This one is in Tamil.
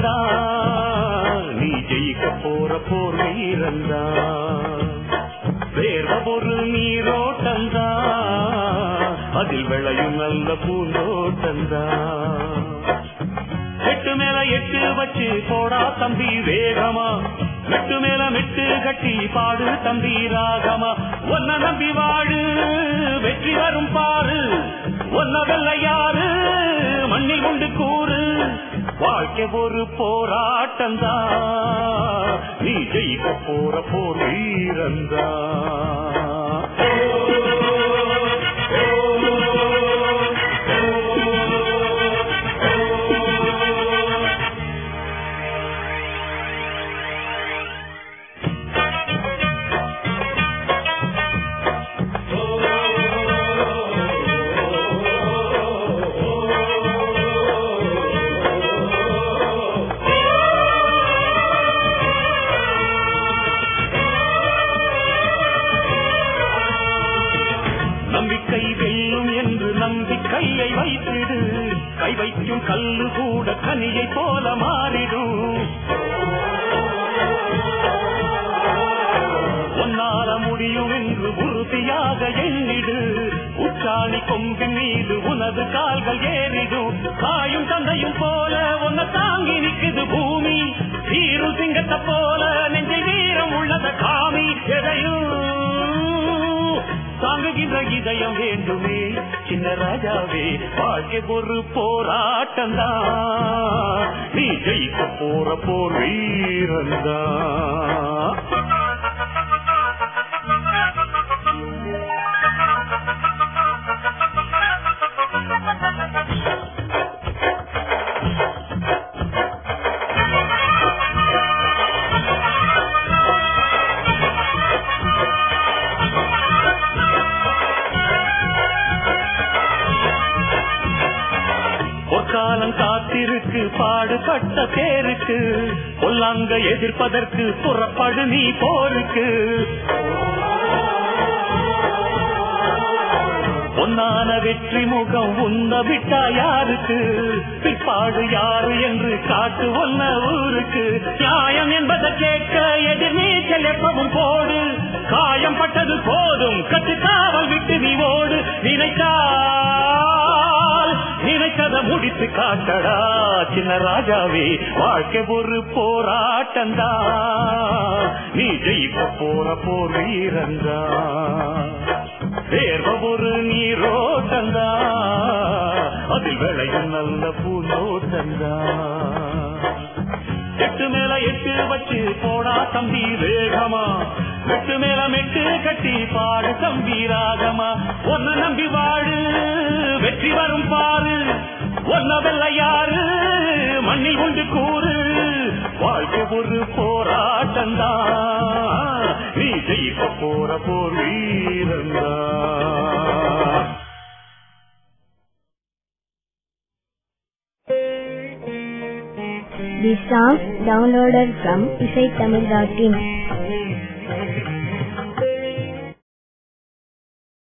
போராட்டந்தா, நீ ஜெயிக்க போற போர் வீரந்தா. வேற ஒரு நீரோட்டந்தா, அதில் விளையும் நல்ல பூந்தோட்டந்தா. எட்டு மேல எட்டு வச்சு போடா தம்பி வேகமா, மெட்டு மேல மெட்டு கட்டி பாடு தம்பி ராகமா. ஒன்ன நம்பி வாழு, வெற்றி வரும் பாரு, ஒன்ன வெல்ல யாரு மண்ணில் கொண்டு கூறு. வாழ்க்கை ஒரு போராட்டந்தா, நீ ஜெயிக்க போற போர் வீரந்தா. கையை வைத்திடு, கை வைக்கும் கல்லு கூட கனியை போல மாறிடும். ஒன்னால முடியும் என்று உறுதியாக எண்ணிடு, உச்சாணி கொம்பின் மீது உனது கால்கள் ஏறிடும். தாயும் தந்தையும் போல உன்னை தாங்கி நிற்குது பூமி, தீரு சிங்கத்தை போல நெஞ்சை வீரம் உள்ளத காமி. எதையும் தாங்குகின்ற இதயம் வேண்டுமே சின்ன ராஜாவே, வாழ்க்கை ஒரு போராட்டந்தா, நீ ஜெயிக்க போற போர் வீரந்தா. பொற்காலம் காத்திருக்கு பாடுபட்ட பேருக்கு, பொல்லாங்க எதிர்ப்பதற்கு புறப்படு நீ போருக்கு. பொன்னான வெற்றி முகம் உன்ன விட்டா யாருக்கு, பிற்பாடு யாரு என்று காட்டு ஒன்ன ஊருக்கு. நியாயம் என்பதை கேட்க எதிர் நீச்சல் எப்பவும் போடு, காயம் பட்டது போதும் கட்டு காவல் விட்டு நீ ஓடு. நினைச்சதை முடித்து காட்டடா சின்ன ராஜாவே, வாழ்க்கை ஒரு போராட்டந்தா, நீ ஜெயிக்க போற போர் வீரந்தா. தேர்வ ஒரு நீரோட்டந்தா, அதில் விளையும் நல்ல பூந்தோட்டந்தா. எட்டு மேல எட்டு வச்சு போடா தம்பி வேகமா, மெட்டு மேல மெட்டு கட்டி பாடு தம்பி ராகமா. ஒன்ன நம்பி வாழு, வெற்றி வரும் பாரு, ஒன்ன வெல்ல யாரு மண்ணில் கொண்டு கூறு. வாழ்க்கை ஒரு போராட்டந்தா, நீ ஜெயிக்க போற போர் வீரந்தா. The song downloaded from isaitamil.in.